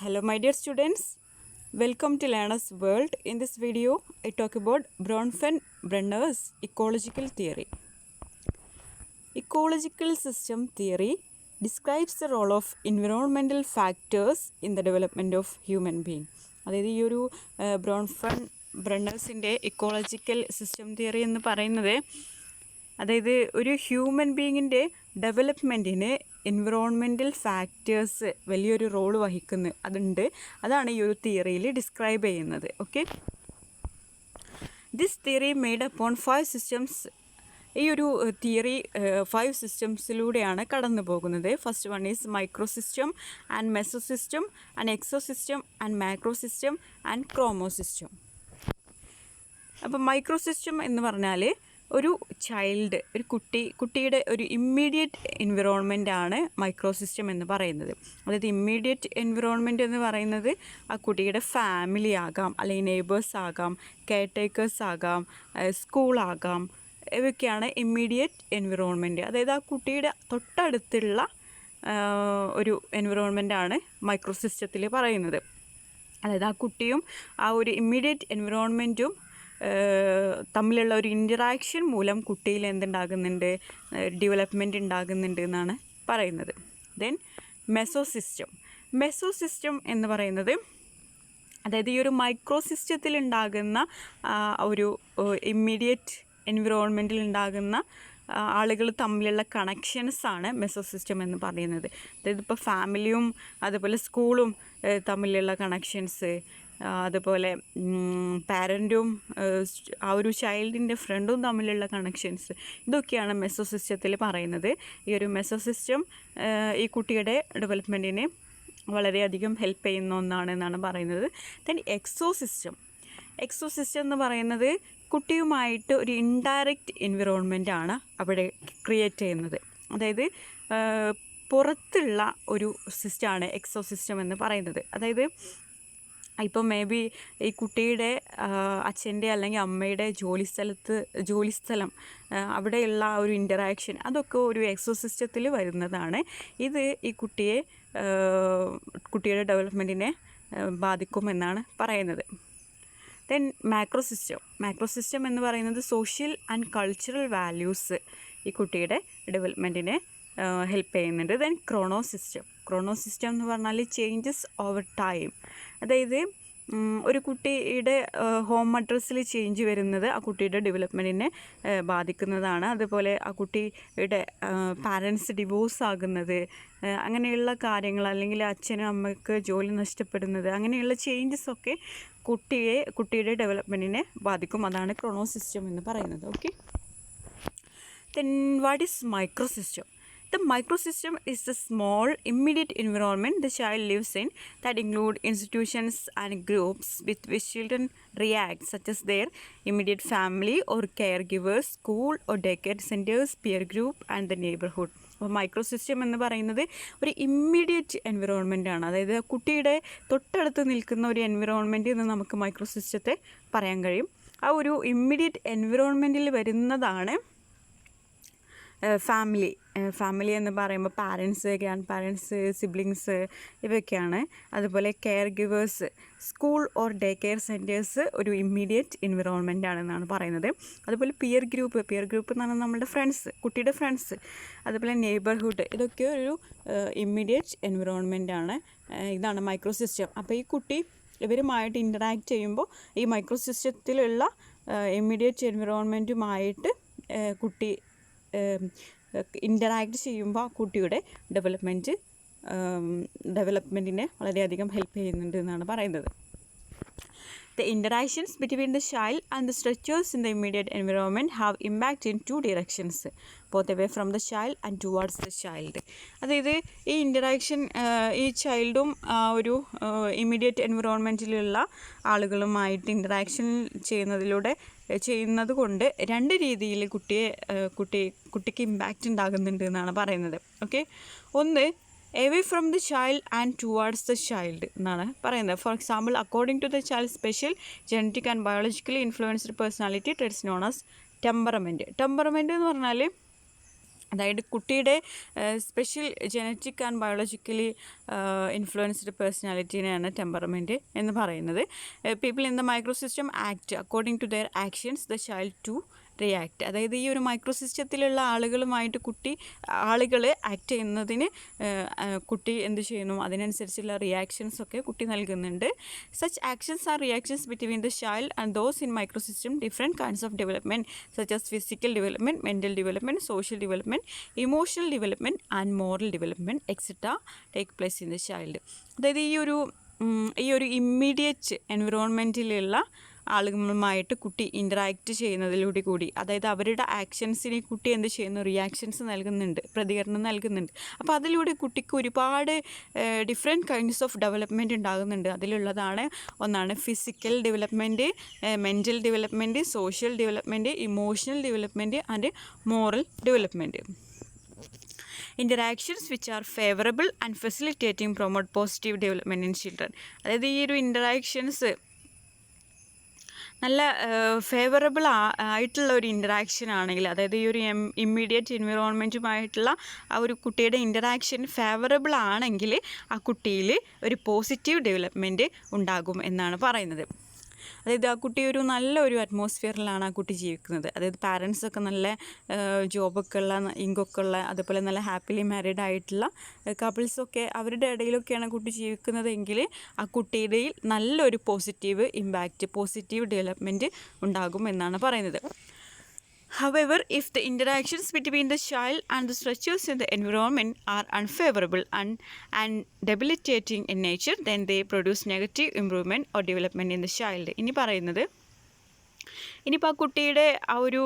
Hello my dear students, welcome to Learner's World. In this video, I talk about Bronfenbrenner's ecological theory. Ecological system theory describes the role of environmental factors in the development of human being. അതായത് ഈ ഒരു ബ്രോൺഫെൻബ്രെന്നേഴ്സിൻ്റെ ecological system theory എന്ന് പറയുന്നത് അതായത് ഒരു human ബീയിങ്ങിൻ്റെ ഡെവലപ്മെൻറ്റിന് environmental factors വലിയൊരു റോൾ വഹിക്കുന്നു അതാണ് ഈ ഒരു തിയറിയിൽ ഡിസ്ക്രൈബ് ചെയ്യുന്നത്. Okay, this theory made upon 5 systems. ഈ ഒരു തിയറി 5 സിസ്റ്റംസിലൂടെയാണ് കടന്നു പോകുന്നത്. First one is micro system and meso system and exo system and macro system and chromo system. അപ്പം മൈക്രോ സിസ്റ്റം എന്ന് പറഞ്ഞാൽ ഒരു ചൈൽഡ്, ഒരു കുട്ടിയുടെ ഒരു ഇമ്മീഡിയറ്റ് എൻവിറോൺമെൻറ്റാണ് മൈക്രോ സിസ്റ്റം എന്ന് പറയുന്നത്. അതായത് ഇമ്മീഡിയറ്റ് എൻവിറോൺമെൻറ്റ് എന്ന് പറയുന്നത് ആ കുട്ടിയുടെ ഫാമിലി ആകാം, അല്ലെങ്കിൽ നെയ്ബേഴ്സ് ആകാം, കെയർ ടേക്കേഴ്സ് ആകാം, സ്കൂളാകാം, ഇവയൊക്കെയാണ് ഇമ്മീഡിയറ്റ് എൻവിറോൺമെൻറ്റ്. അതായത് ആ കുട്ടിയുടെ തൊട്ടടുത്തുള്ള ഒരു എൻവിറോൺമെൻറ്റാണ് മൈക്രോ സിസ്റ്റത്തിൽ പറയുന്നത്. അതായത് ആ കുട്ടിയും ആ ഒരു ഇമ്മീഡിയറ്റ് എൻവിറോൺമെൻറ്റും തമ്മിലുള്ള ഒരു ഇൻറ്ററാക്ഷൻ മൂലം കുട്ടിയിൽ എന്തുണ്ടാകുന്നുണ്ട്, ഡെവലപ്മെൻറ്റ് ഉണ്ടാകുന്നുണ്ട് എന്നാണ് പറയുന്നത്. ദെൻ മെസോ സിസ്റ്റം എന്ന് പറയുന്നത് അതായത് ഈ ഒരു മൈക്രോ സിസ്റ്റത്തിൽ ഉണ്ടാകുന്ന ഒരു ഇമ്മീഡിയറ്റ് എൻവിറോൺമെൻറ്റിൽ ഉണ്ടാകുന്ന ആളുകൾ തമ്മിലുള്ള കണക്ഷൻസാണ് മെസോ സിസ്റ്റം എന്ന് പറയുന്നത്. അതായത് ഇപ്പോൾ ഫാമിലിയും അതുപോലെ സ്കൂളും തമ്മിലുള്ള കണക്ഷൻസ്, അതുപോലെ പാരൻറ്റും ആ ഒരു ചൈൽഡിൻ്റെ ഫ്രണ്ടും തമ്മിലുള്ള കണക്ഷൻസ്, ഇതൊക്കെയാണ് മെസോ സിസ്റ്റത്തിൽ പറയുന്നത്. ഈ ഒരു മെസോ സിസ്റ്റം ഈ കുട്ടിയുടെ ഡെവലപ്മെൻറ്റിനെ വളരെയധികം ഹെൽപ്പ് ചെയ്യുന്ന ഒന്നാണെന്നാണ് പറയുന്നത്. ദെൻ എക്സോ സിസ്റ്റം എന്ന് പറയുന്നത് കുട്ടിയുമായിട്ട് ഒരു ഇൻഡയറക്റ്റ് എൻവിറോൺമെൻറ്റാണ് അവിടെ ക്രിയേറ്റ് ചെയ്യുന്നത്. അതായത് പുറത്തുള്ള ഒരു സിസ്റ്റമാണ് എക്സോ സിസ്റ്റം എന്ന് പറയുന്നത്. അതായത് ഇപ്പോൾ മേ ബി ഈ കുട്ടിയുടെ അച്ഛൻ്റെ അല്ലെങ്കിൽ അമ്മയുടെ ജോലിസ്ഥലം അവിടെയുള്ള ഒരു ഇൻറ്ററാക്ഷൻ, അതൊക്കെ ഒരു എക്സോ സിസ്റ്റത്തിൽ വരുന്നതാണ്. ഇത് ഈ കുട്ടിയുടെ ഡെവലപ്മെൻറ്റിനെ ബാധിക്കുമെന്നാണ് പറയുന്നത്. ദെൻ മാക്രോ സിസ്റ്റം എന്ന് പറയുന്നത് സോഷ്യൽ ആൻഡ് കൾച്ചറൽ വാല്യൂസ് ഈ കുട്ടിയുടെ ഡെവലപ്മെൻറ്റിനെ ഹെൽപ്പ് ചെയ്യുന്നുണ്ട്. ദെൻ ക്രോണോ സിസ്റ്റം എന്ന് പറഞ്ഞാൽ ചേഞ്ചസ് ഓവർ ടൈം. അതായത് ഒരു കുട്ടിയുടെ ഹോം അഡ്രസ്സിൽ ചേഞ്ച് വരുന്നത് ആ കുട്ടിയുടെ ഡെവലപ്മെൻറ്റിനെ ബാധിക്കുന്നതാണ്. അതുപോലെ ആ കുട്ടിയുടെ പാരൻസ് ഡിവോഴ്സ് ആകുന്നത്, അങ്ങനെയുള്ള കാര്യങ്ങൾ, അല്ലെങ്കിൽ അച്ഛനും അമ്മയ്ക്ക് ജോലി നഷ്ടപ്പെടുന്നത്, അങ്ങനെയുള്ള ചേഞ്ചസൊക്കെ കുട്ടിയുടെ ഡെവലപ്മെൻറ്റിനെ ബാധിക്കും. അതാണ് ക്രോണോ സിസ്റ്റം എന്ന് പറയുന്നത്. Okay, then what is micro system? The microsystem is the small immediate environment the child lives in that include institutions and groups with which children react, such as their immediate family or caregivers, school or daycare centers, peer group and the neighborhood. അപ്പോൾ micro system എന്ന് പറയുന്നത് ഒരു immediate എൻവിറോൺമെൻറ്റാണ്. അതായത് കുട്ടിയുടെ തൊട്ടടുത്ത് നിൽക്കുന്ന ഒരു environment എന്ന് നമുക്ക് മൈക്രോ സിസ്റ്റത്തെ പറയാൻ കഴിയും. ആ ഒരു ഇമ്മീഡിയറ്റ് എൻവിറോൺമെൻറ്റിൽ വരുന്നതാണ് ഫാമിലി എന്ന് പറയുമ്പോൾ പാരൻസ്, ഗ്രാൻഡ് പാരൻസ്, സിബ്ലിങ്സ്, ഇവയൊക്കെയാണ്. അതുപോലെ care givers, school or day care centres ഒരു ഇമ്മീഡിയറ്റ് എൻവിറോൺമെൻ്റ് ആണെന്നാണ് പറയുന്നത്. അതുപോലെ പിയർ ഗ്രൂപ്പ് എന്ന് പറഞ്ഞാൽ നമ്മുടെ കുട്ടിയുടെ ഫ്രണ്ട്സ്, അതുപോലെ നെയ്ബർഹുഡ്, ഇതൊക്കെ ഒരു ഇമ്മീഡിയറ്റ് എൻവിറോൺമെൻ്റ് ആണ്. ഇതാണ് മൈക്രോ സിസ്റ്റം. അപ്പോൾ ഈ കുട്ടി ഇവരുമായിട്ട് ഇൻറ്ററാക്ട് ചെയ്യുമ്പോൾ ഈ മൈക്രോ സിസ്റ്റത്തിലുള്ള ഇമ്മീഡിയറ്റ് എൻവിറോൺമെൻറ്റുമായിട്ട് കുട്ടി ഇൻറ്ററാക്ട് ചെയ്യുമ്പോൾ ആ കുട്ടിയുടെ ഡെവലപ്മെൻറ്റിനെ വളരെയധികം ഹെൽപ്പ് ചെയ്യുന്നുണ്ട് എന്നാണ് പറയുന്നത്. The interactions between the child and the structures in the immediate environment have impact in 2 directions, both away from the child and towards the child. അതായത് ഈ ഇൻറ്ററാക്ഷൻ ഈ ചൈൽഡും ഒരു ഇമ്മീഡിയറ്റ് എൻവിറോൺമെൻറ്റിലുള്ള ആളുകളുമായിട്ട് ഇൻറ്ററാക്ഷൻ ചെയ്യുന്നത് കൊണ്ട് 2 രീതിയിൽ കുട്ടിക്ക് ഇമ്പാക്റ്റ് ഉണ്ടാകുന്നുണ്ട് എന്നാണ് പറയുന്നത്. ഓക്കെ, ഒന്ന് away from the child and towards the child എന്നാണ് പറയുന്നത്. For example, according to the child special genetic and biologically influenced personality traits known as temperament എന്ന് പറഞ്ഞാൽ അതായത് കുട്ടിയുടെ special genetic and biologically influenced പേഴ്സണാലിറ്റിനെയാണ് ടെമ്പറമെൻറ്റ് എന്ന് പറയുന്നത്. People in the micro system act according to their actions the child to react. അതായത് ഈ ഒരു മൈക്രോ സിസ്റ്റത്തിലുള്ള ആളുകളുമായിട്ട് ആളുകൾ ആക്ട് ചെയ്യുന്നതിന് കുട്ടി എന്ത് ചെയ്യുന്നു, അതിനനുസരിച്ചുള്ള റിയാക്ഷൻസൊക്കെ കുട്ടി നൽകുന്നുണ്ട്. Such actions are reactions between the child and those in micro system. Different kinds of development such as physical development, mental development, social development, emotional development and moral development etcetera take place in the child. അതായത് ഈ ഒരു immediate എൻവിറോൺമെൻറ്റിലുള്ള ആളുകളുമായിട്ട് കുട്ടി interact ചെയ്യുന്നതിലൂടെ കൂടി, അതായത് അവരുടെ ആക്ഷൻസിന് കുട്ടി എന്ത് ചെയ്യുന്നു, റിയാക്ഷൻസ് നൽകുന്നുണ്ട്, പ്രതികരണം നൽകുന്നുണ്ട്. അപ്പോൾ അതിലൂടെ കുട്ടിക്ക് ഒരുപാട് ഡിഫറെൻറ്റ് കൈൻഡ്സ് ഓഫ് ഡെവലപ്മെൻറ്റ് ഉണ്ടാകുന്നുണ്ട്. അതിലുള്ളതാണ് ഒന്നാണ് physical development, mental development, social development, emotional development and moral development. Interactions which are favourable and facilitating promote positive development in children. അതായത് ഈ ഒരു ഇൻ്ററാക്ഷൻസ് നല്ല ഫേവറബിൾ ആയിട്ടുള്ള ഒരു ഇൻ്ററാക്ഷൻ ആണെങ്കിൽ, അതായത് ഈ ഒരു ഇമ്മീഡിയറ്റ് എൻവിറോൺമെൻറ്റുമായിട്ടുള്ള ആ ഒരു കുട്ടിയുടെ ഇൻ്ററാക്ഷൻ ഫേവറബിൾ ആണെങ്കിൽ ആ കുട്ടിയിൽ ഒരു പോസിറ്റീവ് ഡെവലപ്മെൻറ്റ് ഉണ്ടാകും എന്നാണ് പറയുന്നത്. അതായത് ആ കുട്ടി ഒരു നല്ലൊരു അറ്റ്മോസ്ഫിയറിലാണ് ആ കുട്ടി ജീവിക്കുന്നത്. അതായത് പാരൻസൊക്കെ നല്ല ജോബൊക്കെ ഉള്ള, ഇങ്കൊക്കെ ഉള്ള, അതുപോലെ നല്ല ഹാപ്പിലി മാരീഡ് ആയിട്ടുള്ള കപ്പിൾസൊക്കെ അവരുടെ ഇടയിലൊക്കെയാണ് കുട്ടി ജീവിക്കുന്നതെങ്കിൽ ആ കുട്ടിയുടെ നല്ലൊരു പോസിറ്റീവ് ഇമ്പാക്റ്റ്, പോസിറ്റീവ് ഡെവലപ്മെൻറ്റ് ഉണ്ടാകും എന്നാണ് പറയുന്നത്. However, if the interactions between the child and the structures in the environment are unfavorable and debilitating in nature, then they produce negative improvement or development in the child. ഇനി പറയുന്നത്, ഇനിയിപ്പോൾ ആ കുട്ടിയുടെ ആ ഒരു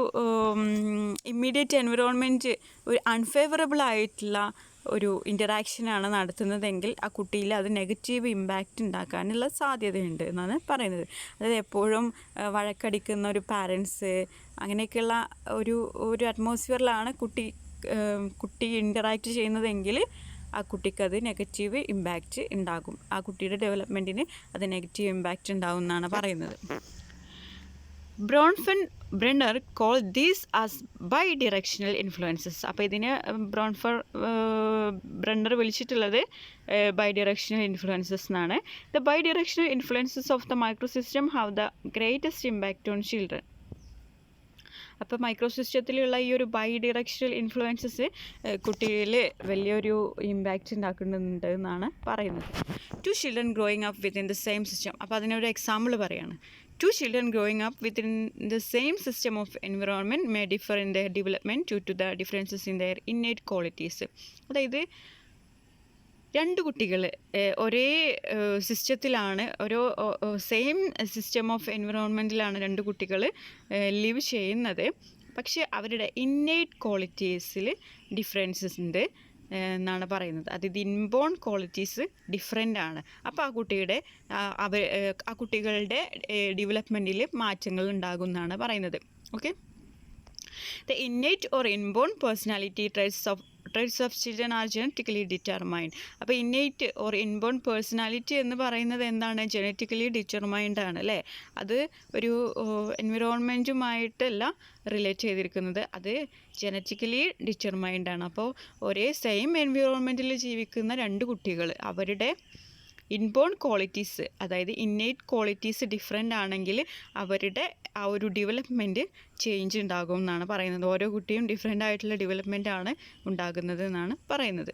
ഇമ്മീഡിയറ്റ് എൻവിറോൺമെൻറ്റ് ഒരു unfavourable ആയിട്ടുള്ള ഒരു ഇൻ്ററാക്ഷനാണ് നടത്തുന്നതെങ്കിൽ ആ കുട്ടിയിൽ അത് നെഗറ്റീവ് ഇമ്പാക്റ്റ് ഉണ്ടാക്കാനുള്ള സാധ്യതയുണ്ട് എന്നാണ് പറയുന്നത്. അതായത് എപ്പോഴും വഴക്കടിക്കുന്ന ഒരു പാരൻസ്, അങ്ങനെയൊക്കെയുള്ള ഒരു അറ്റ്മോസ്ഫിയറിലാണ് കുട്ടി ഇൻ്ററാക്റ്റ് ചെയ്യുന്നതെങ്കിൽ ആ കുട്ടിക്കത് നെഗറ്റീവ് ഇമ്പാക്റ്റ് ഉണ്ടാകും. ആ കുട്ടിയുടെ ഡെവലപ്മെൻറ്റിന് അത് നെഗറ്റീവ് ഇമ്പാക്റ്റ് ഉണ്ടാകും എന്നാണ് പറയുന്നത്. Bronfenbrenner called these as bidirectional influences. അപ്പോൾ ഇതിന് ബ്രോൺഫെൻബ്രെന്നർ വിളിച്ചിട്ടുള്ളത് bidirectional influences എന്നാണ്. The bidirectional influences of the microsystem have the greatest impact on children. അപ്പോൾ മൈക്രോസിസ്റ്റത്തിലുള്ള ഈ ഒരു ബൈഡിറക്ഷണൽ ഇൻഫ്ലുവൻസസ് കുട്ടിയിൽ വലിയൊരു ഇമ്പാക്റ്റ് ഉണ്ടാക്കുന്നുണ്ട് എന്നാണ് പറയുന്നത്. 2 children growing up within the same system. അപ്പോൾ അതിനൊരു എക്സാമ്പിൾ പറയാണ്. 2 children growing up within the same system of environment may differ in their development due to the differences in their innate qualities. അതായത് 2 കുട്ടികൾ ഒരേ സിസ്റ്റത്തിലാണ്, same system of എൻവിറോൺമെൻറ്റിലാണ് 2 കുട്ടികൾ live ചെയ്യുന്നത്. പക്ഷേ അവരുടെ ഇന്നേറ്റ് ക്വാളിറ്റീസിൽ ഡിഫറൻസസ് ഉണ്ട് എന്നാണ് പറയുന്നത്. അതായത് ഇൻബോൺ ക്വാളിറ്റീസ് ഡിഫറെൻ്റ് ആണ്. അപ്പോൾ ആ കുട്ടികളുടെ ഡെവലപ്മെൻറ്റിൽ മാറ്റങ്ങൾ ഉണ്ടാകും എന്നാണ് പറയുന്നത്. Okay, the innate or inborn personality traits of children are genetically determined. അപ്പോൾ ഇന്നേറ്റ് ഓർ ഇൻബോൺ പേഴ്സണാലിറ്റി എന്ന് പറയുന്നത് എന്താണ്? ജനറ്റിക്കലി ഡിറ്റർമൈൻഡ് ആണ് അല്ലേ. അത് ഒരു എൻവിറോൺമെൻറ്റുമായിട്ടല്ല റിലേറ്റ് ചെയ്തിരിക്കുന്നത്, അത് ജനറ്റിക്കലി ഡിറ്റർമൈൻഡ് ആണ്. അപ്പോൾ ഒരേ സെയിം എൻവിറോൺമെൻറ്റിൽ ജീവിക്കുന്ന 2 കുട്ടികൾ അവരുടെ ഇൻബോൺ ക്വാളിറ്റീസ്, അതായത് ഇന്നേറ്റ് ക്വാളിറ്റീസ് ഡിഫറെൻ്റ് ആണെങ്കിൽ അവരുടെ ആ ഒരു ഡെവലപ്മെൻറ്റ് ചേഞ്ച് ഉണ്ടാകും എന്നാണ് പറയുന്നത്. ഓരോ കുട്ടിയും ഡിഫറെൻ്റ് ആയിട്ടുള്ള ഡെവലപ്മെൻ്റ് ആണ് ഉണ്ടാകുന്നത് എന്നാണ് പറയുന്നത്.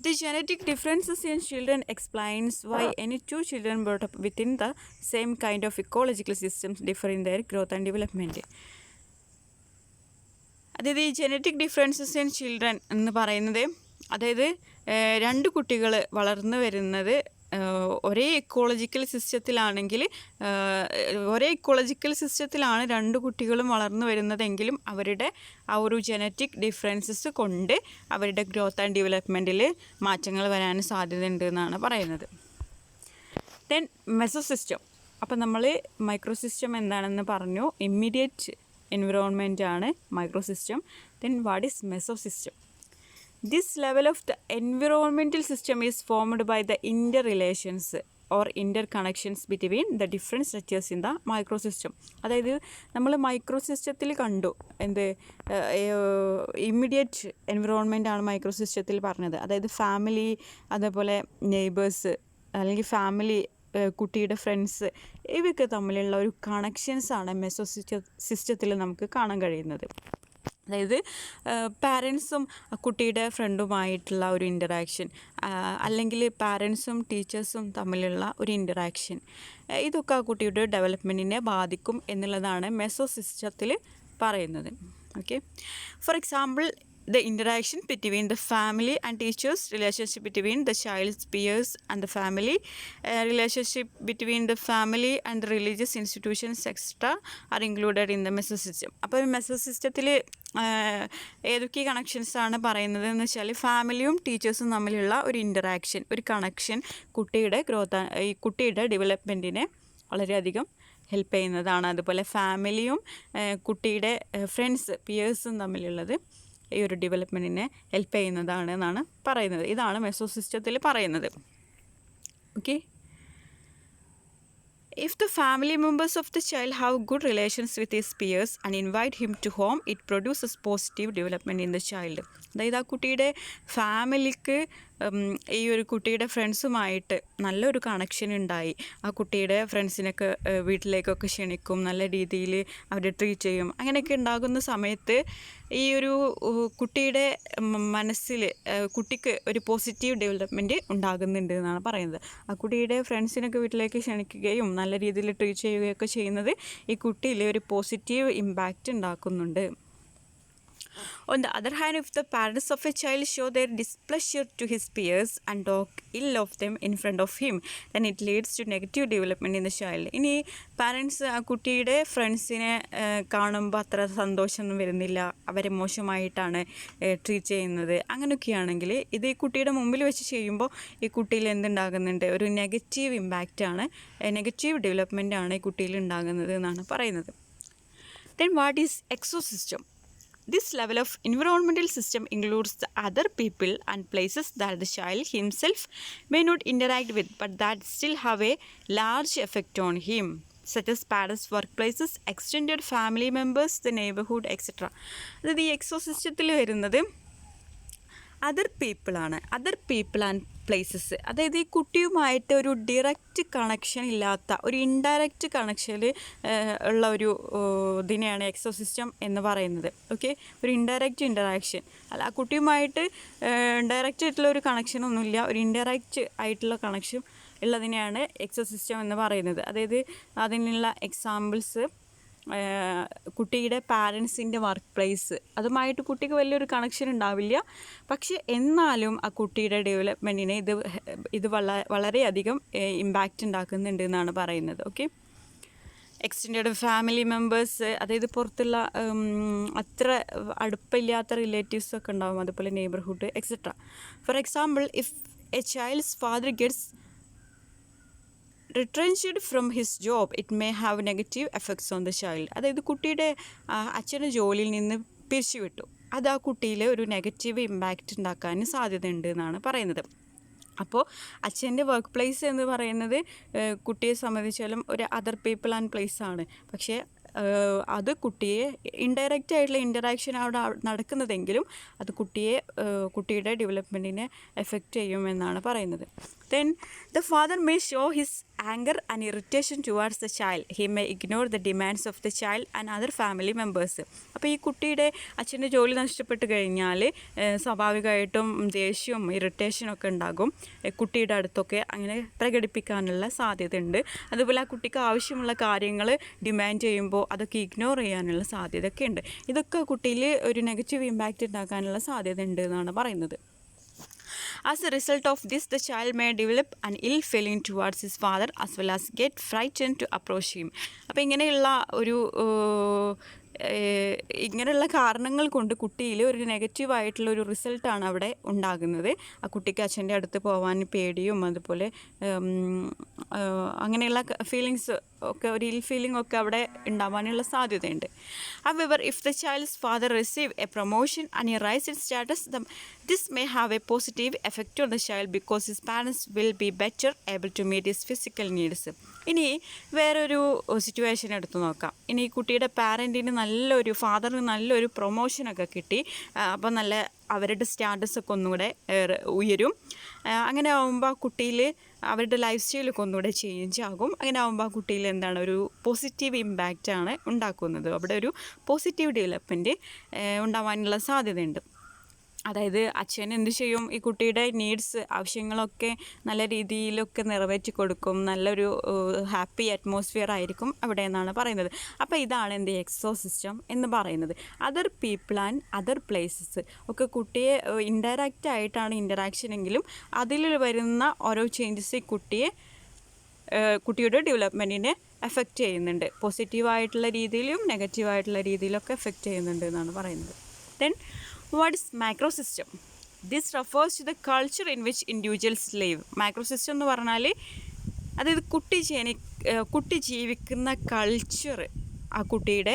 The genetic differences in children explains why any 2 children brought up within the same kind of ecological systems differ in their growth and development. അതായത് ഈ ജനറ്റിക് ഡിഫറൻസസ് ഇൻ ചിൽഡ്രൻ എന്ന് പറയുന്നത്, അതായത് 2 കുട്ടികൾ വളർന്നു വരുന്നത് ഒരേ ഇക്കോളജിക്കൽ സിസ്റ്റത്തിലാണ് 2 കുട്ടികളും വളർന്നു വരുന്നതെങ്കിലും അവരുടെ ആ ഒരു ജനറ്റിക് ഡിഫറൻസസ് കൊണ്ട് അവരുടെ ഗ്രോത്ത് ആൻഡ് ഡെവലപ്മെൻറ്റിൽ മാറ്റങ്ങൾ വരാൻ സാധ്യതയുണ്ട് എന്നാണ് പറയുന്നത്. Then mesosystem. അപ്പം നമ്മൾ മൈക്രോസിസ്റ്റം എന്താണെന്ന് പറഞ്ഞു. ഇമ്മീഡിയറ്റ് എൻവിറോൺമെൻ്റ് ആണ് microsystem. Then what is mesosystem? This level of the environmental system is formed by the interrelations or inter connections between the different structures in the micro system. അതായത് നമ്മൾ micro സിസ്റ്റത്തിൽ കണ്ടു എന്ത് immediate environment ആണ് micro സിസ്റ്റത്തിൽ പറഞ്ഞത്. അതായത് family, അതേപോലെ നെയ്ബേഴ്സ്, അല്ലെങ്കിൽ ഫാമിലി, കുട്ടിയുടെ ഫ്രണ്ട്സ്, ഇവയൊക്കെ തമ്മിലുള്ള ഒരു കണക്ഷൻസാണ് മെസോ സിസ്റ്റത്തിൽ നമുക്ക് കാണാൻ കഴിയുന്നത്. അതായത് പാരൻസും കുട്ടിയുടെ ഫ്രണ്ടുമായിട്ടുള്ള ഒരു ഇൻ്ററാക്ഷൻ, അല്ലെങ്കിൽ പാരൻസും ടീച്ചേഴ്സും തമ്മിലുള്ള ഒരു ഇൻ്ററാക്ഷൻ, ഇതൊക്കെ ആ കുട്ടിയുടെ ഡെവലപ്മെൻറ്റിനെ ബാധിക്കും എന്നുള്ളതാണ് മെസോ സിസ്റ്റത്തിൽ പറയുന്നത്. Okay, for example the interaction between the family and teachers, relationship between the child's peers and the family, relationship between the family and the religious institutions, etc. are included in the meso system. അപ്പോൾ meso സിസ്റ്റത്തിൽ ഏതൊക്കെ കണക്ഷൻസാണ് പറയുന്നത് എന്ന് വെച്ചാൽ ഫാമിലിയും ടീച്ചേഴ്സും തമ്മിലുള്ള ഒരു ഇൻ്ററാക്ഷൻ, ഒരു കണക്ഷൻ കുട്ടിയുടെ ഈ കുട്ടിയുടെ ഡെവലപ്മെൻറ്റിനെ വളരെയധികം ഹെൽപ്പ് ചെയ്യുന്നതാണ്. അതുപോലെ ഫാമിലിയും കുട്ടിയുടെ ഫ്രണ്ട്സ്, പിയേഴ്സും തമ്മിലുള്ളത് ഈ ഒരു ഡെവലപ്മെൻറ്റിനെ ഹെൽപ്പ് ചെയ്യുന്നതാണ് എന്നാണ് പറയുന്നത്. ഇതാണ് മെസോ സിസ്റ്റത്തിൽ പറയുന്നത്. Okay, if the family members of the child have good relations with his peers and invite him to home, it produces positive development in the child. അതായത് ആ കുട്ടിയുടെ ഫാമിലിക്ക് ഈ ഒരു കുട്ടിയുടെ ഫ്രണ്ട്സുമായിട്ട് നല്ലൊരു കണക്ഷൻ ഉണ്ടായി, ആ കുട്ടിയുടെ ഫ്രണ്ട്സിനൊക്കെ വീട്ടിലേക്കൊക്കെ ക്ഷണിക്കും, നല്ല രീതിയിൽ അവരെ ട്രീറ്റ് ചെയ്യും. അങ്ങനെയൊക്കെ ഉണ്ടാകുന്ന സമയത്ത് ഈ ഒരു കുട്ടിയുടെ മനസ്സിൽ കുട്ടിക്ക് ഒരു പോസിറ്റീവ് ഡെവലപ്മെൻറ്റ് ഉണ്ടാകുന്നുണ്ട് എന്നാണ് പറയുന്നത്. ആ കുട്ടിയുടെ ഫ്രണ്ട്സിനൊക്കെ വീട്ടിലേക്ക് ക്ഷണിക്കുകയും നല്ല രീതിയിൽ ട്രീറ്റ് ചെയ്യുകയൊക്കെ ചെയ്യുന്നത് ഈ കുട്ടിയിൽ ഒരു പോസിറ്റീവ് ഇമ്പാക്റ്റ് ഉണ്ടാക്കുന്നുണ്ട്. On the other hand, if the parents of a child show their displeasure to his peers and talk ill of them in front of him, then it leads to negative development in the child. ഇനി parents ആ കുട്ടിയുടെ ഫ്രണ്ട്സിനെ കാണുമ്പോൾ അത്ര സന്തോഷമൊന്നും വരുന്നില്ല, അവരെ മോശമായിട്ടാണ് treat ചെയ്യുന്നത്, അങ്ങനെയൊക്കെയാണെങ്കിൽ ഇത് ഈ കുട്ടിയുടെ മുമ്പിൽ വെച്ച് ചെയ്യുമ്പോൾ ഈ കുട്ടിയിൽ എന്തുണ്ടാകുന്നുണ്ട്, ഒരു നെഗറ്റീവ് ഇമ്പാക്റ്റാണ്, നെഗറ്റീവ് ഡെവലപ്മെൻറ്റാണ് ഈ കുട്ടിയിൽ ഉണ്ടാകുന്നത് എന്നാണ് പറയുന്നത്. Then what is exosystem? This level of environmental system includes the other people and places that the child himself may not interact with, but that still have a large effect on him, such as parents, workplaces, extended family members, the neighborhood, etc. അതായത് ഈ എക്സോസിസ്റ്റത്തിൽ വരുന്നത് other പീപ്പിളാണ്, other people and places. അതായത് ഈ കുട്ടിയുമായിട്ട് ഒരു direct connection ഇല്ലാത്ത ഒരു ഇൻഡയറക്റ്റ് കണക്ഷനിൽ ഉള്ള ഒരു ഇതിനെയാണ് എക്സോസിസ്റ്റം എന്ന് പറയുന്നത്. ഓക്കെ, ഒരു ഇൻഡയറക്റ്റ് ഇൻ്ററാക്ഷൻ അല്ല, ആ കുട്ടിയുമായിട്ട് ഡയറക്റ്റ് ആയിട്ടുള്ള ഒരു കണക്ഷനൊന്നുമില്ല, ഒരു ഇൻഡയറക്റ്റ് ആയിട്ടുള്ള കണക്ഷൻ ഉള്ളതിനെയാണ് എക്സോസിസ്റ്റം എന്ന് പറയുന്നത്. അതായത് അതിനുള്ള എക്സാമ്പിൾസ് കുട്ടിയുടെ പാരൻസിൻ്റെ വർക്ക് പ്ലേസ്, അതുമായിട്ട് കുട്ടിക്ക് വലിയൊരു കണക്ഷൻ ഉണ്ടാവില്ല, പക്ഷെ എന്നാലും ആ കുട്ടിയുടെ ഡെവലപ്മെൻറ്റിനെ ഇത് വളരെയധികം ഇമ്പാക്റ്റ് ഉണ്ടാക്കുന്നുണ്ട് എന്നാണ് പറയുന്നത്. ഓക്കെ, എക്സ്റ്റെൻഡഡ് ഫാമിലി മെമ്പേഴ്സ്, അതായത് പുറത്തുള്ള അത്ര അടുപ്പില്ലാത്ത റിലേറ്റീവ്സൊക്കെ ഉണ്ടാകും, അതുപോലെ neighbourhood, etcetera. For example, if A child's father gets retrenched from his job, it may have negative effects on the child. അതായത് കുട്ടിയുടെ അച്ഛൻ്റെ ജോലിയിൽ നിന്ന് പിരിച്ചുവിട്ടു, അത് ആ കുട്ടിയിൽ ഒരു നെഗറ്റീവ് ഇമ്പാക്റ്റ് ഉണ്ടാക്കാൻ സാധ്യതയുണ്ട് എന്നാണ് പറയുന്നത്. അപ്പോൾ അച്ഛൻ്റെ വർക്ക് പ്ലേസ് എന്ന് പറയുന്നത് കുട്ടിയെ സംബന്ധിച്ചാലും ഒരു അതർ പീപ്പിൾ ആൻഡ് പ്ലേസ് ആണ്, പക്ഷേ അത് കുട്ടിയെ ഇൻഡയറക്റ്റ് ആയിട്ടുള്ള ഇൻ്ററാക്ഷൻ അവിടെ നടക്കുന്നതെങ്കിലും അത് കുട്ടിയുടെ ഡെവലപ്മെൻറ്റിനെ എഫക്റ്റ് ചെയ്യുമെന്നാണ് പറയുന്നത്. Then the father may show his anger and irritation towards the child. He may ignore the demands of the child and other family members. അപ്പോൾ ഈ കുട്ടിയുടെ അച്ഛൻ്റെ ജോലി നഷ്ടപ്പെട്ട് കഴിഞ്ഞാൽ സ്വാഭാവികമായിട്ടും ദേഷ്യവും ഇറിറ്റേഷനും ഒക്കെ ഉണ്ടാകും, കുട്ടിയുടെ അടുത്തൊക്കെ അങ്ങനെ പ്രകടിപ്പിക്കാനുള്ള സാധ്യതയുണ്ട്. അതുപോലെ ആ കുട്ടിക്ക് ആവശ്യമുള്ള കാര്യങ്ങൾ ഡിമാൻഡ് ചെയ്യുമ്പോൾ അതൊക്കെ ഇഗ്നോർ ചെയ്യാനുള്ള സാധ്യതയൊക്കെ ഉണ്ട്. ഇതൊക്കെ കുട്ടിയിൽ ഒരു നെഗറ്റീവ് ഇമ്പാക്റ്റ് ഉണ്ടാക്കാനുള്ള സാധ്യത ഉണ്ട് എന്നാണ് പറയുന്നത്. As a result of this, the child may develop an ill feeling towards his father as well as get frightened to approach him. അപ്പോൾ ഇങ്ങനെയുള്ള കാരണങ്ങൾ കൊണ്ട് കുട്ടിയിൽ ഒരു നെഗറ്റീവായിട്ടുള്ള ഒരു റിസൾട്ടാണ് അവിടെ ഉണ്ടാകുന്നത്. ആ കുട്ടിക്ക് അച്ഛൻ്റെ അടുത്ത് പോകാൻ പേടിയും അതുപോലെ അങ്ങനെയുള്ള ഫീലിങ്സ് ഒക്കെ ഒരു ഇൽ ഫീലിംഗ് ഒക്കെ അവിടെ ഉണ്ടാവാനുള്ള സാധ്യതയുണ്ട്. However, if the child's father receive a promotion and he rise in status, this may have a positive effect on the child because his parents will be better able to meet his physical needs. ഇനി വേറൊരു situation എടുത്തു നോക്കാം. ഇനി കുട്ടിയുടെ പാരൻറ്റിന് ഫാദറിന് നല്ലൊരു പ്രൊമോഷനൊക്കെ കിട്ടി. അപ്പോൾ നല്ല അവരുടെ സ്റ്റാറ്റസൊക്കെ ഒന്നുകൂടെ ഉയരും. അങ്ങനെ ആകുമ്പോൾ ആ കുട്ടിയിൽ അവരുടെ ലൈഫ് സ്റ്റൈലൊക്കെ ഒന്നുകൂടെ ചേഞ്ച് ആകും. അങ്ങനെ ആകുമ്പോൾ ആ കുട്ടിയിൽ എന്താണ് ഒരു പോസിറ്റീവ് ഇമ്പാക്റ്റാണ് ഉണ്ടാക്കുന്നത്. അവിടെ ഒരു പോസിറ്റീവ് ഡെവലപ്മെൻറ്റ് ഉണ്ടാവാനുള്ള സാധ്യതയുണ്ട്. അതായത് അച്ഛൻ എന്ത് ചെയ്യും, ഈ കുട്ടിയുടെ നീഡ്സ് ആവശ്യങ്ങളൊക്കെ നല്ല രീതിയിലൊക്കെ നിറവേറ്റി കൊടുക്കും. നല്ലൊരു ഹാപ്പി അറ്റ്മോസ്ഫിയർ ആയിരിക്കും അവിടെ എന്നാണ് പറയുന്നത്. അപ്പോൾ ഇതാണ് എന്ത് എക്സോ സിസ്റ്റം എന്ന് പറയുന്നത്. Other people and other places ഒക്കെ കുട്ടിയെ ഇൻഡയറക്റ്റ് ആയിട്ടാണ് ഇൻറ്ററാക്ഷൻ എങ്കിലും അതിൽ വരുന്ന ഓരോ ചേഞ്ചസ് ഈ കുട്ടിയുടെ ഡെവലപ്മെൻറ്റിനെ എഫക്റ്റ് ചെയ്യുന്നുണ്ട്. പോസിറ്റീവായിട്ടുള്ള രീതിയിലും നെഗറ്റീവായിട്ടുള്ള രീതിയിലൊക്കെ എഫക്റ്റ് ചെയ്യുന്നുണ്ട് എന്നാണ് പറയുന്നത്. Then what is microsystem? This refers to the culture in which individuals live. Microsystem എന്ന് പറഞ്ഞാൽ അതായത് കുട്ടി ജീവിക്കുന്ന കൾച്ചർ ആ കുട്ടിയുടെ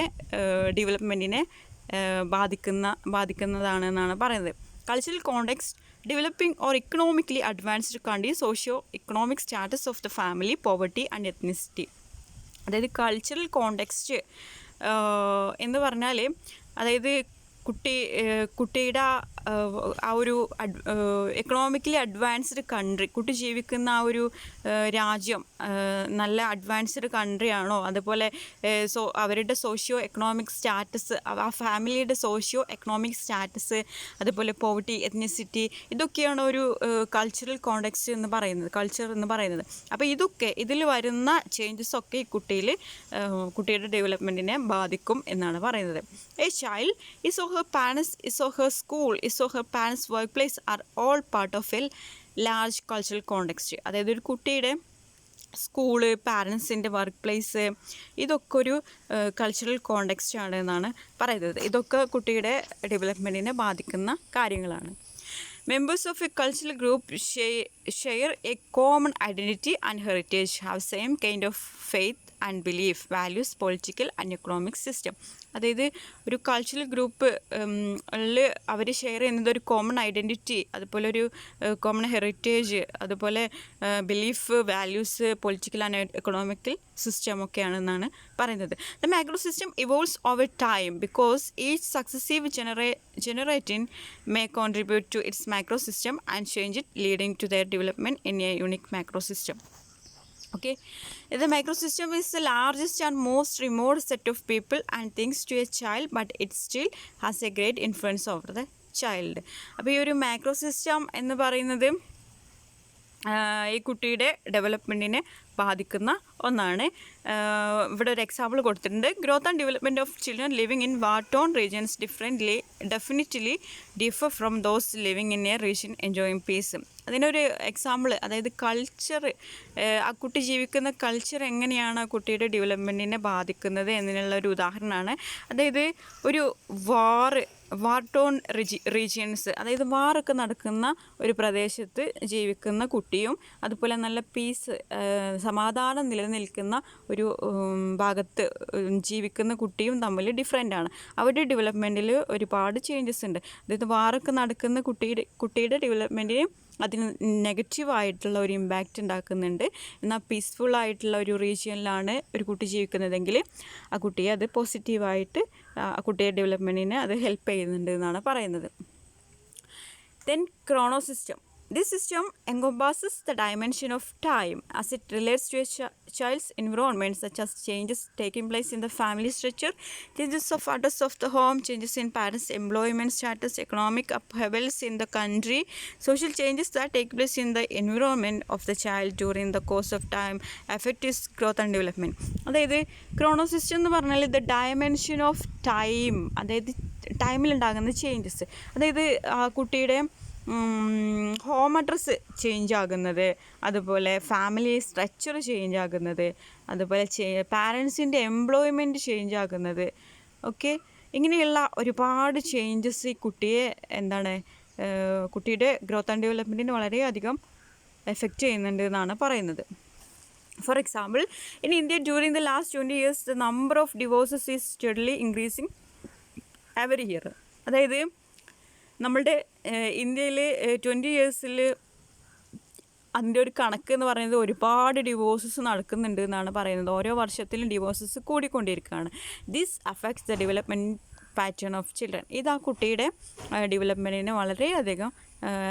ഡെവലപ്മെൻറ്റിനെ ബാധിക്കുന്നതാണെന്നാണ് പറയുന്നത്. Cultural context developing or economically advanced country, socio economic status of the family, poverty and ethnicity. അതായത് cultural context എന്ന് പറഞ്ഞാൽ അതായത് കുട്ടിയുടെ ആ ഒരു എക്കണോമിക്കലി അഡ്വാൻസ്ഡ് കൺട്രി, കുട്ടി ജീവിക്കുന്ന ആ ഒരു രാജ്യം നല്ല അഡ്വാൻസ്ഡ് കൺട്രിയാണോ, അതുപോലെ അവരുടെ സോഷ്യോ എക്കണോമിക് സ്റ്റാറ്റസ്, ആ ഫാമിലിയുടെ സോഷ്യോ എക്കണോമിക് സ്റ്റാറ്റസ്, അതുപോലെ പോവർട്ടി, എത്നിസിറ്റി, ഇതൊക്കെയാണ് ഒരു കൾച്ചറൽ കോണ്ടെക്സ്റ്റ് എന്ന് പറയുന്നത്, കൾച്ചർ എന്ന് പറയുന്നത്. അപ്പോൾ ഇതിൽ വരുന്ന ചേഞ്ചസൊക്കെ ഈ കുട്ടിയുടെ ഡെവലപ്മെൻറ്റിനെ ബാധിക്കും എന്നാണ് പറയുന്നത്. A child is or her parents, is or her school, is or her parents' workplace are all part of a large cultural context. അതായത് ഒരു കുട്ടിയുടെ സ്കൂള്, പാരൻസിൻ്റെ വർക്ക് പ്ലേസ്, ഇതൊക്കെ ഒരു കൾച്ചറൽ കോണ്ടെക്സ്റ്റ് ആണ് എന്നാണ് പറയുന്നത്. ഇതൊക്കെ കുട്ടിയുടെ ഡെവലപ്മെൻറ്റിനെ ബാധിക്കുന്ന കാര്യങ്ങളാണ്. Members of a cultural group share a common identity and heritage, have same kind of faith and belief, values, political and economic system. അതായത് ഒരു കൾച്ചറൽ ഗ്രൂപ്പ് അവർ ഷെയർ ചെയ്യുന്നത് ഒരു കോമൺ ഐഡൻറ്റിറ്റി, അതുപോലെ ഒരു കോമൺ ഹെറിറ്റേജ്, അതുപോലെ belief, values, political and economical system ഒക്കെയാണെന്നാണ് പറയുന്നത്. The macro system evolves over time because each successive generatin may contribute to its macro system and change it, leading to their development in a unique macro system. Okay, the microsystem is the largest and most remote set of people and things to a child, but it still has a great influence over the child. അപ്പോൾ ഈ ഒരു macro system എന്ന് പറയുന്നത് ഈ കുട്ടിയുടെ ഡെവലപ്മെൻറ്റിനെ ബാധിക്കുന്ന ഒന്നാണ്. ഇവിടെ ഒരു എക്സാമ്പിൾ കൊടുത്തിട്ടുണ്ട്. Growth and development of children living in war torn regions definitely differ from those living in a region enjoying peace. അതിനൊരു എക്സാമ്പിൾ, അതായത് കൾച്ചർ, ആ കുട്ടി ജീവിക്കുന്ന കൾച്ചർ എങ്ങനെയാണ് ആ കുട്ടിയുടെ ഡെവലപ്മെൻറ്റിനെ ബാധിക്കുന്നത് എന്നതിനുള്ളൊരു ഉദാഹരണമാണ്. അതായത് ഒരു വാർ-ടോൺ റീജിയൻസ്, അതായത് വാറൊക്കെ നടക്കുന്ന ഒരു പ്രദേശത്ത് ജീവിക്കുന്ന കുട്ടിയും അതുപോലെ നല്ല പീസ്, സമാധാനം നിലനിൽക്കുന്ന ഒരു ഭാഗത്ത് ജീവിക്കുന്ന കുട്ടിയും തമ്മിൽ ഡിഫറെൻ്റ് ആണ്. അവരുടെ ഡെവലപ്മെൻറ്റിൽ ഒരുപാട് ചേഞ്ചസ് ഉണ്ട്. അതായത് വാറൊക്കെ നടക്കുന്ന കുട്ടിയുടെ ഡെവലപ്മെൻറ്റിന് അതിന് നെഗറ്റീവായിട്ടുള്ള ഒരു ഇമ്പാക്റ്റ് ഉണ്ടാക്കുന്നുണ്ട്. എന്നാൽ പീസ്ഫുള്ളായിട്ടുള്ള ഒരു റീജിയനിലാണ് ഒരു കുട്ടി ജീവിക്കുന്നതെങ്കിൽ ആ കുട്ടിയെ അത് പോസിറ്റീവായിട്ട് ആ കുട്ടിയുടെ ഡെവലപ്മെൻറ്റിനെ അത് ഹെൽപ്പ് ചെയ്യുന്നുണ്ട് എന്നാണ് പറയുന്നത്. Then Chrono system. This system encompasses the dimension of time as it relates to a child's environment, such as changes taking place in the family structure, changes of address of the home, changes in parents' employment status, economic upheavals in the country, social changes that take place in the environment of the child during the course of time affect his growth and development. അതായത് Chrono system എന്ന് പറഞ്ഞാൽ the dimension of time, അതായത് ടൈമിലുണ്ടാകുന്ന changes, അതായത് ആ കുട്ടിയുടെ home address change ആകുന്നത്, അതുപോലെ family structure change ആകുന്നത്, അതുപോലെ പാരൻസിൻ്റെ എംപ്ലോയ്മെൻറ്റ് ചേഞ്ച് ആകുന്നത്, ഓക്കെ, ഇങ്ങനെയുള്ള ഒരുപാട് ചേഞ്ചസ് ഈ കുട്ടിയെ കുട്ടിയുടെ ഗ്രോത്ത് ആൻഡ് ഡെവലപ്മെൻറ്റിന് വളരെയധികം എഫക്റ്റ് ചെയ്യുന്നുണ്ട് എന്നാണ് പറയുന്നത്. For example, in India during the last 20 years, the number of divorces is steadily increasing every year. അതായത് നമ്മളുടെ ഇന്ത്യയിൽ 20 ഇയേഴ്സിൽ അതിൻ്റെ ഒരു കണക്ക് എന്ന് പറയുന്നത് ഒരുപാട് ഡിവോഴ്സസ് നടക്കുന്നുണ്ട് എന്നാണ് പറയുന്നത്. ഓരോ വർഷത്തിലും ഡിവോഴ്സസ് കൂടിക്കൊണ്ടിരിക്കുകയാണ്. This affects the development pattern of children. ഇത് ആ കുട്ടിയുടെ ഡെവലപ്മെൻറ്റിനെ വളരെയധികം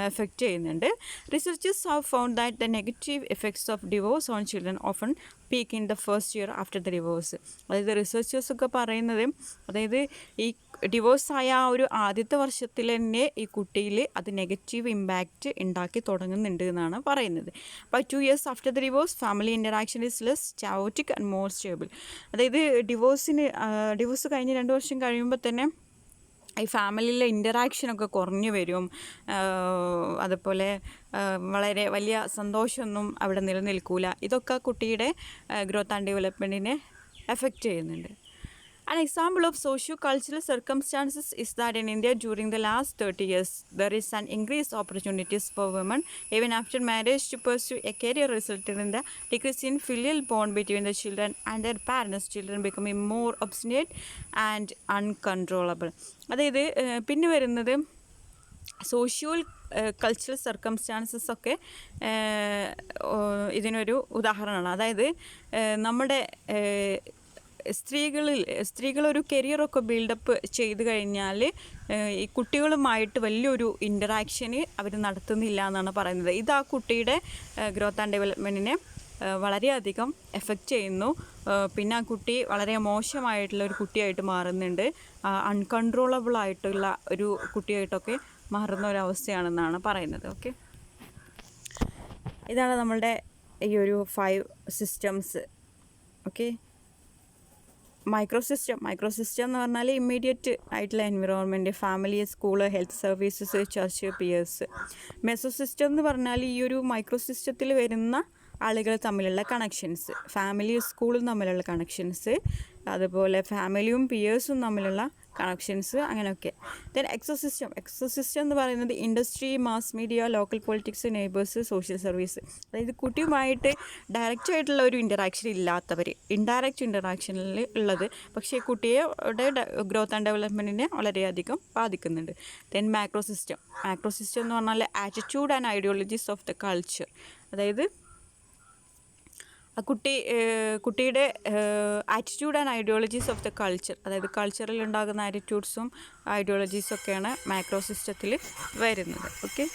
എഫക്റ്റ് ചെയ്യുന്നുണ്ട്. Researchers have found that the negative effects of divorce on children often peak in the first year after the divorce. അതായത് റിസർച്ചേഴ്സൊക്കെ പറയുന്നത്, അതായത് ഈ ഡിവോഴ്സായ ആ ഒരു ആദ്യത്തെ വർഷത്തിൽ തന്നെ ഈ കുട്ടിയിൽ അത് നെഗറ്റീവ് ഇമ്പാക്റ്റ് ഉണ്ടാക്കി തുടങ്ങുന്നുണ്ട് എന്നാണ് പറയുന്നത്. By 2 years after the divorce family interaction is less chaotic and more stable. അതായത് ഡിവോഴ്സ് കഴിഞ്ഞ് 2 വർഷം കഴിയുമ്പോൾ തന്നെ ഈ ഫാമിലിയിലെ ഇൻറ്ററാക്ഷനൊക്കെ കുറഞ്ഞു വരും. അതുപോലെ വളരെ വലിയ സന്തോഷമൊന്നും അവിടെ നിലനിൽക്കില്ല. ഇതൊക്കെ കുട്ടിയുടെ ഗ്രോത്ത് ആൻഡ് ഡെവലപ്മെൻറ്റിനെ എഫക്റ്റ് ചെയ്യുന്നുണ്ട്. An example of socio-cultural circumstances is that in India during the last 30 years, there is an increased opportunities for women even after marriage to pursue a career resulting in the decrease in filial bond between the children and their parents, children becoming more obstinate and uncontrollable. അതായത് പിന്നെ വരുന്നത് cultural circumstances ഒക്കെ ഇതിനൊരു ഉദാഹരണമാണ്. അതായത് നമ്മുടെ സ്ത്രീകളൊരു കരിയറൊക്കെ build-up ചെയ്ത് കഴിഞ്ഞാൽ ഈ കുട്ടികളുമായിട്ട് വലിയൊരു ഇൻറ്ററാക്ഷന് അവർ നടത്തുന്നില്ല എന്നാണ് പറയുന്നത്. ഇത് ആ കുട്ടിയുടെ ഗ്രോത്ത് ആൻഡ് ഡെവലപ്മെൻറ്റിനെ വളരെയധികം എഫക്റ്റ് ചെയ്യുന്നു. പിന്നെ ആ കുട്ടി വളരെ മോശമായിട്ടുള്ള ഒരു കുട്ടിയായിട്ട് മാറുന്നുണ്ട്. അൺകൺട്രോളബിൾ ആയിട്ടുള്ള ഒരു കുട്ടിയായിട്ടൊക്കെ മാറുന്ന ഒരവസ്ഥയാണെന്നാണ് പറയുന്നത്. ഓക്കെ, ഇതാണ് നമ്മളുടെ ഈ ഒരു 5 സിസ്റ്റംസ്. ഓക്കെ, മൈക്രോസിസ്റ്റം എന്ന് പറഞ്ഞാൽ ഇമ്മീഡിയറ്റ് ആയിട്ടുള്ള environment, family, school, health services, church, peers. Mesosystem എന്ന് പറഞ്ഞാൽ ഈ ഒരു മൈക്രോസിസ്റ്റത്തിൽ വരുന്ന ആളുകൾ തമ്മിലുള്ള കണക്ഷൻസ്, ഫാമിലിയും സ്കൂളും തമ്മിലുള്ള കണക്ഷൻസ്, അതുപോലെ ഫാമിലിയും പിയേഴ്സും തമ്മിലുള്ള കണക്ഷൻസ്, അങ്ങനെയൊക്കെ. ദെൻ എക്സോസിസ്റ്റം എന്ന് പറയുന്നത് industry, mass media, local politics, neighbours, social service. അതായത് കുട്ടിയുമായിട്ട് ഡയറക്റ്റ് ആയിട്ടുള്ള ഒരു ഇൻറ്ററാക്ഷൻ ഇല്ലാത്തവർ, ഇൻഡയറക്റ്റ് ഇൻറ്ററാക്ഷനിൽ ഉള്ളത്, പക്ഷേ കുട്ടിയുടെ ഗ്രോത്ത് ആൻഡ് ഡെവലപ്മെൻറ്റിനെ വളരെയധികം ബാധിക്കുന്നുണ്ട്. ദെൻ മാക്രോസിസ്റ്റം എന്ന് പറഞ്ഞാൽ attitude and ideologies of the culture. അതായത് ആ കുട്ടിയുടെ attitude and ideologies of the culture, അതായത് കൾച്ചറിൽ ഉണ്ടാകുന്ന ആറ്റിറ്റ്യൂഡ്സും ഐഡിയോളജീസൊക്കെയാണ് മാക്രോസിസ്റ്റത്തിൽ വരുന്നത്. Okay,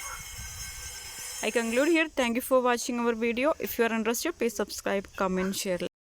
I conclude here. Thank you for watching our video. If you are interested, please subscribe, comment, share.